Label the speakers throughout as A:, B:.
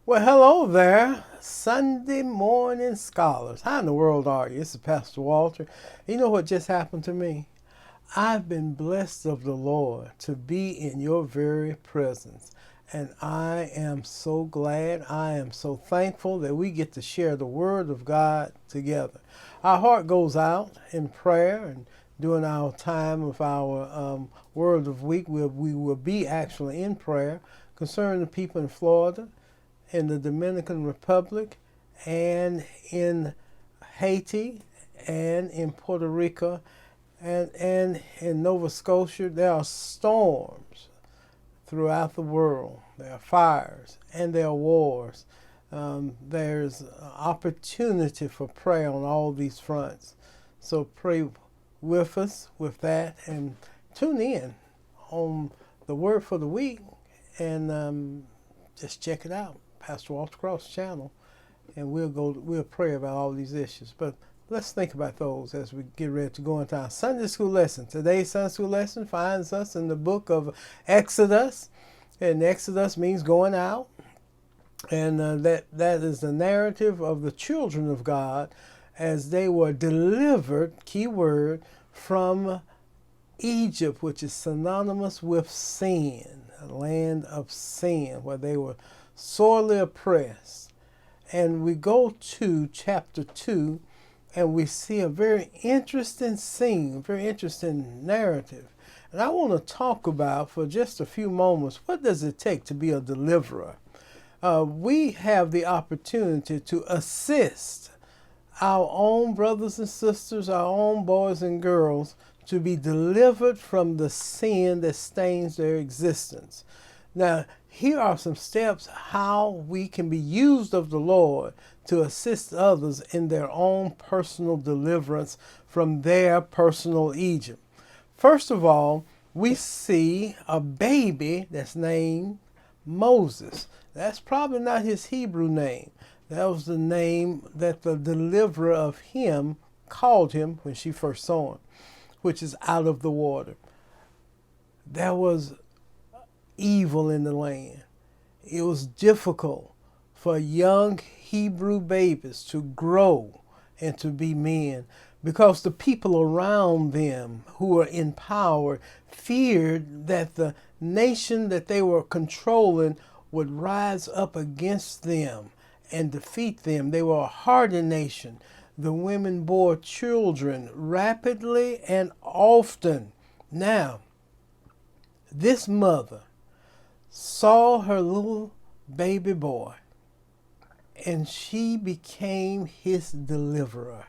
A: Well, hello there, Sunday morning scholars. How in the world are you? This is Pastor Walter. You know what just happened to me? I've been blessed of the Lord to be in your very presence. And I am so glad, I am so thankful that we get to share the Word of God together. Our heart goes out in prayer, and during our time of our Word of Week, we will be actually in prayer concerning the people in Florida, in the Dominican Republic, and in Haiti, and in Puerto Rico, and in Nova Scotia. There are storms throughout the world. There are fires and there are wars. There's opportunity for prayer on all these fronts. So pray with us with that, and tune in on the Word for the Week, and just check it out. Pastor Walter Cross channel, and we'll pray about all these issues. But let's think about those as we get ready to go into our Sunday school lesson. Today's Sunday school lesson finds us in the book of Exodus, and Exodus means going out, and that is the narrative of the children of God as they were delivered, key word, from Egypt, which is synonymous with sin, a land of sin where they were sorely oppressed. And we go to chapter 2, and we see a very interesting scene, very interesting narrative. And I want to talk about for just a few moments, what does it take to be a deliverer? We have the opportunity to assist our own brothers and sisters, our own boys and girls, to be delivered from the sin that stains their existence. Now, here are some steps how we can be used of the Lord to assist others in their own personal deliverance from their personal Egypt. First of all, we see a baby that's named Moses. That's probably not his Hebrew name. That was the name that the deliverer of him called him when she first saw him, which is out of the water. There was evil in the land. It was difficult for young Hebrew babies to grow and to be men because the people around them who were in power feared that the nation that they were controlling would rise up against them and defeat them. They were a hardened nation. The women bore children rapidly and often. Now, this mother saw her little baby boy, and she became his deliverer.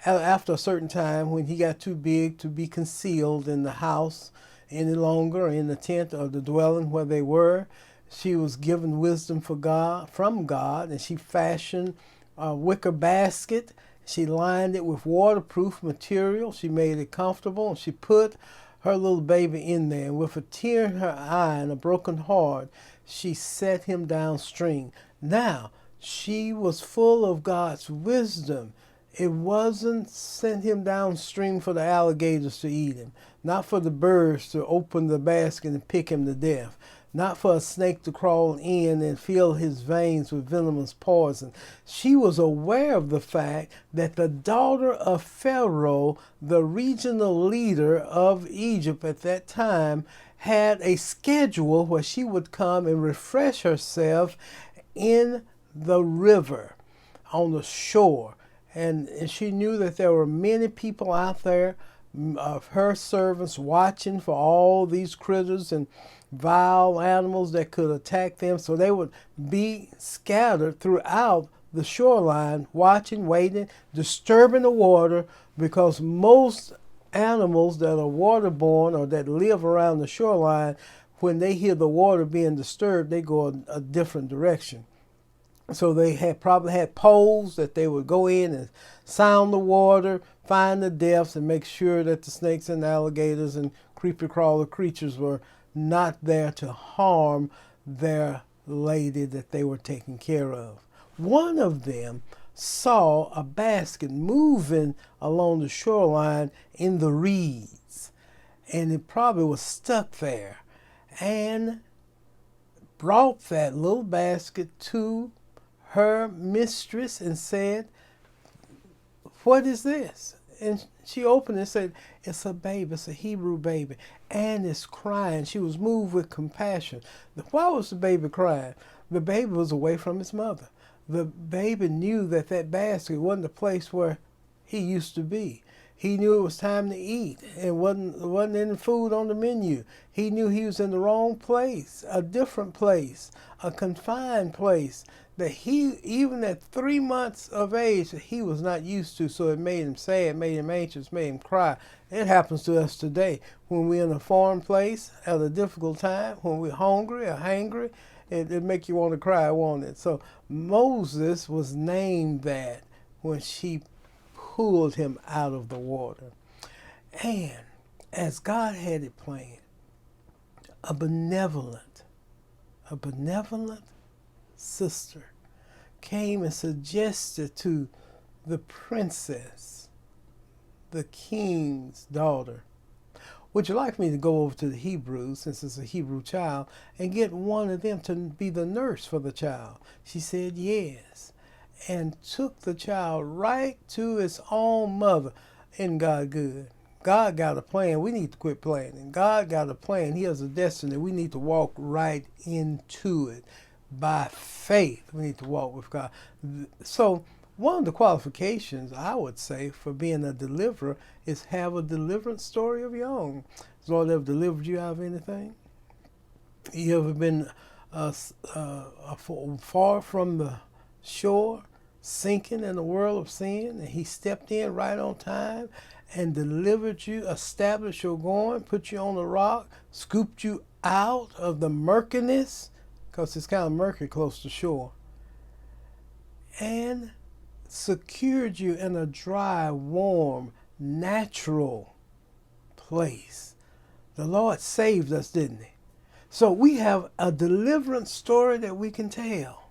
A: After a certain time, when he got too big to be concealed in the house any longer, or in the tent or the dwelling where they were, she was given wisdom from God, and she fashioned a wicker basket. She lined it with waterproof material. She made it comfortable, and she put her little baby in there. And with a tear in her eye and a broken heart, she set him downstream. Now, she was full of God's wisdom. It wasn't sent him downstream for the alligators to eat him, not for the birds to open the basket and pick him to death, not for a snake to crawl in and fill his veins with venomous poison. She was aware of the fact that the daughter of Pharaoh, the regional leader of Egypt at that time, had a schedule where she would come and refresh herself in the river, on the shore. And she knew that there were many people out there of her servants watching for all these critters and vile animals that could attack them. So they would be scattered throughout the shoreline, watching, waiting, disturbing the water, because most animals that are waterborne or that live around the shoreline, when they hear the water being disturbed, they go a different direction. So they probably had poles that they would go in and sound the water, find the depths, and make sure that the snakes and alligators and creepy crawler creatures were not there to harm their lady that they were taking care of. One of them saw a basket moving along the shoreline in the reeds, and it probably was stuck there. And brought that little basket to her mistress and said, "What is this?" And she opened it and said, "It's a baby. It's a Hebrew baby. And it's crying." She was moved with compassion. Why was the baby crying? The baby was away from his mother. The baby knew that that basket wasn't the place where he used to be. He knew it was time to eat and wasn't any food on the menu. He knew he was in the wrong place, a different place, a confined place that he, even at 3 months of age, he was not used to. So it made him sad, made him anxious, made him cry. It happens to us today when we're in a foreign place at a difficult time, when we're hungry or hangry. It make you want to cry, won't it? So Moses was named that when she pulled him out of the water. And as God had it planned, a benevolent sister came and suggested to the princess, the king's daughter, "Would you like me to go over to the Hebrews, since it's a Hebrew child, and get one of them to be the nurse for the child?" She said yes, and took the child right to its own mother. Isn't God good? God got a plan. We need to quit planning. God got a plan. He has a destiny. We need to walk right into it. By faith, we need to walk with God. So one of the qualifications, I would say, for being a deliverer is have a deliverance story of your own. Has the Lord ever delivered you out of anything? You ever been far from the shore, sinking in the world of sin, and He stepped in right on time and delivered you, established your going, put you on the rock, scooped you out of the murkiness, because it's kind of murky close to shore, and secured you in a dry, warm, natural place. The Lord saved us, didn't He? So we have a deliverance story that we can tell.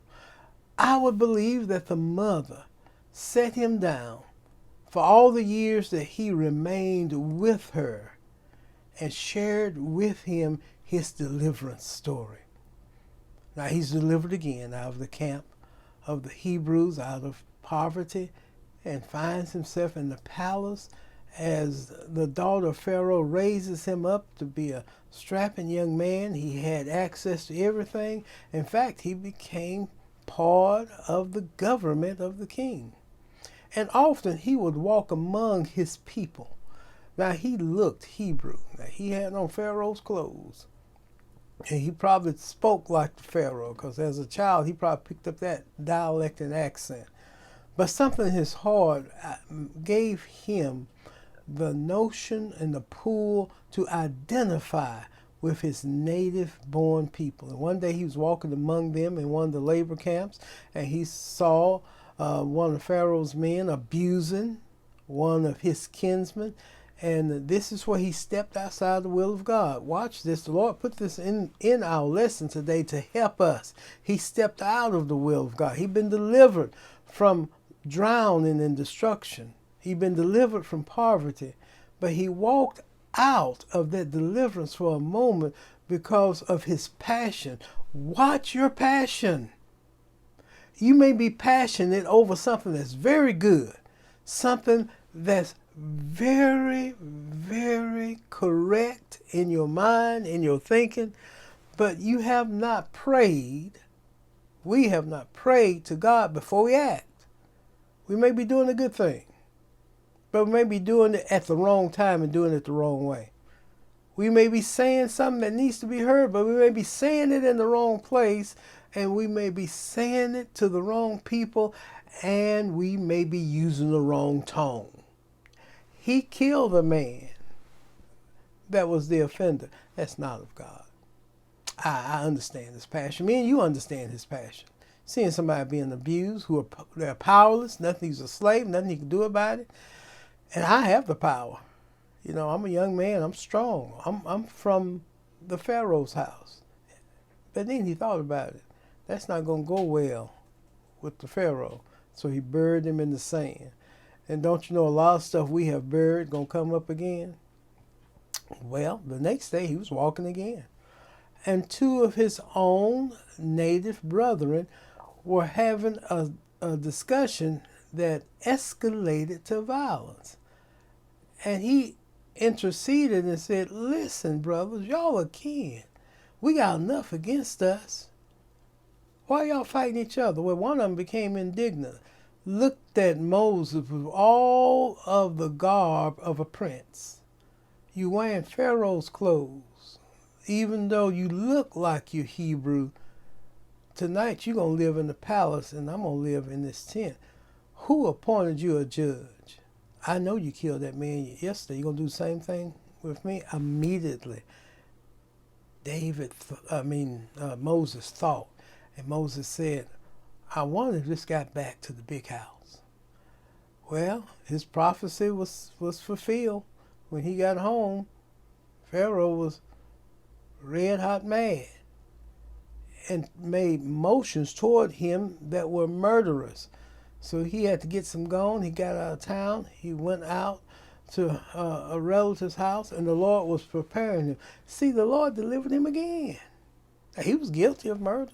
A: I would believe that the mother set him down for all the years that he remained with her and shared with him his deliverance story. Now he's delivered again out of the camp of the Hebrews, out of poverty, and finds himself in the palace as the daughter of Pharaoh raises him up to be a strapping young man. He had access to everything. In fact, he became part of the government of the king. And often he would walk among his people. Now he looked Hebrew. Now he had on Pharaoh's clothes. And he probably spoke like the Pharaoh, because as a child he probably picked up that dialect and accent. But something in his heart gave him the notion and the pull to identify with his native-born people. And one day he was walking among them in one of the labor camps, and he saw one of Pharaoh's men abusing one of his kinsmen. And this is where he stepped outside the will of God. Watch this. The Lord put this in our lesson today to help us. He stepped out of the will of God. He'd been delivered from drowning in destruction. He'd been delivered from poverty. But he walked out of that deliverance for a moment because of his passion. Watch your passion. You may be passionate over something that's very good, something that's very, very correct in your mind, in your thinking, but you have not prayed. We have not prayed to God before we act. We may be doing a good thing, but we may be doing it at the wrong time and doing it the wrong way. We may be saying something that needs to be heard, but we may be saying it in the wrong place, and we may be saying it to the wrong people, and we may be using the wrong tone. He killed a man that was the offender. That's not of God. I understand his passion. Me and you understand his passion. Seeing somebody being abused, they're powerless, nothing, he's a slave, nothing he can do about it. And I have the power. You know, I'm a young man, I'm strong. I'm from the Pharaoh's house. But then he thought about it. That's not going to go well with the Pharaoh. So he buried him in the sand. And don't you know, a lot of stuff we have buried going to come up again? Well, the next day he was walking again. and two of his own native brethren were having a discussion that escalated to violence. And he interceded and said, listen, brothers, y'all are kin. We got enough against us. Why y'all fighting each other? Well, one of them became indignant, looked at Moses with all of the garb of a prince. You wearing Pharaoh's clothes. Even though you look like you're Hebrew, tonight you're going to live in the palace and I'm going to live in this tent. Who appointed you a judge? I know you killed that man yesterday. You going to do the same thing with me? Immediately, Moses thought. And Moses said, I wonder if this got back to the big house. Well, his prophecy was fulfilled. When he got home, Pharaoh was red hot mad and made motions toward him that were murderous. So he had to get some gone. He got out of town. He went out to a relative's house, and the Lord was preparing him. See, the Lord delivered him again. He was guilty of murder,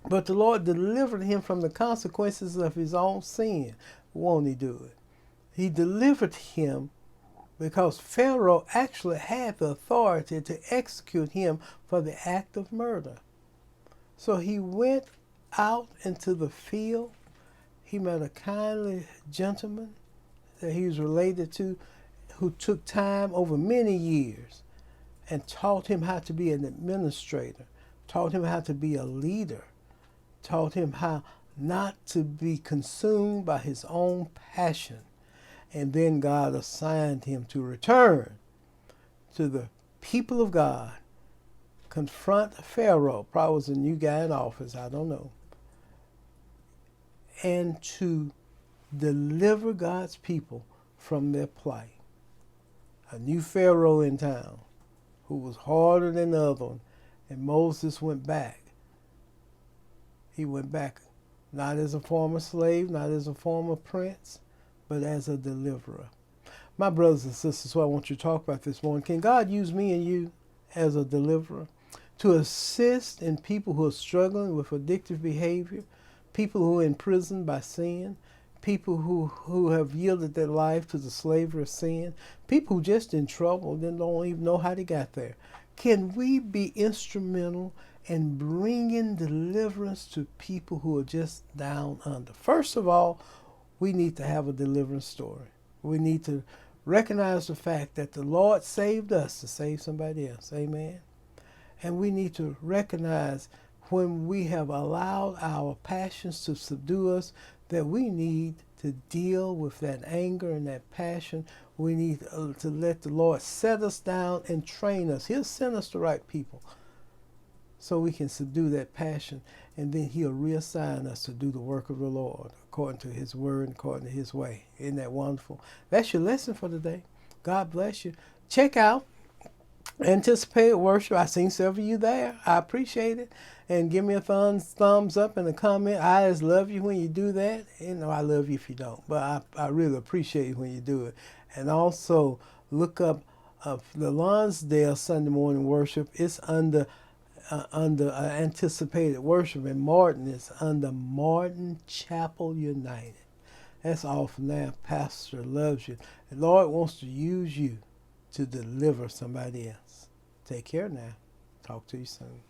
A: but the Lord delivered him from the consequences of his own sin. Won't he do it? He delivered him because Pharaoh actually had the authority to execute him for the act of murder. So he went out into the field. He met a kindly gentleman that he was related to, who took time over many years and taught him how to be an administrator, taught him how to be a leader, taught him how not to be consumed by his own passion. And then God assigned him to return to the people of God, confront Pharaoh, probably was a new guy in office, I don't know, and to deliver God's people from their plight. A new Pharaoh in town who was harder than the other one, and Moses went back. He went back not as a former slave, not as a former prince, but as a deliverer. My brothers and sisters, what I want you to talk about this morning, can God use me and you as a deliverer to assist in people who are struggling with addictive behavior, people who are imprisoned by sin, people who have yielded their life to the slavery of sin, people who just in trouble and don't even know how they got there? Can we be instrumental in bringing deliverance to people who are just down under? First of all, we need to have a deliverance story. We need to recognize the fact that the Lord saved us to save somebody else. Amen. And we need to recognize when we have allowed our passions to subdue us, that we need to deal with that anger and that passion. We need to let the Lord set us down and train us. He'll send us the right people so we can subdue that passion, and then he'll reassign us to do the work of the Lord according to his word and according to his way. Isn't that wonderful? That's your lesson for today. God bless you. Check out Anticipated Worship. I've seen several of you there. I appreciate it. And give me a thumbs up in a comment. I just love you when you do that. You know, I love you if you don't, but I really appreciate it when you do it. And also look up the Lonsdale Sunday morning worship. It's under Anticipated Worship, and Martin is under Martin Chapel United. That's all for now. Pastor loves you. The Lord wants to use you to deliver somebody else. Take care now. Talk to you soon.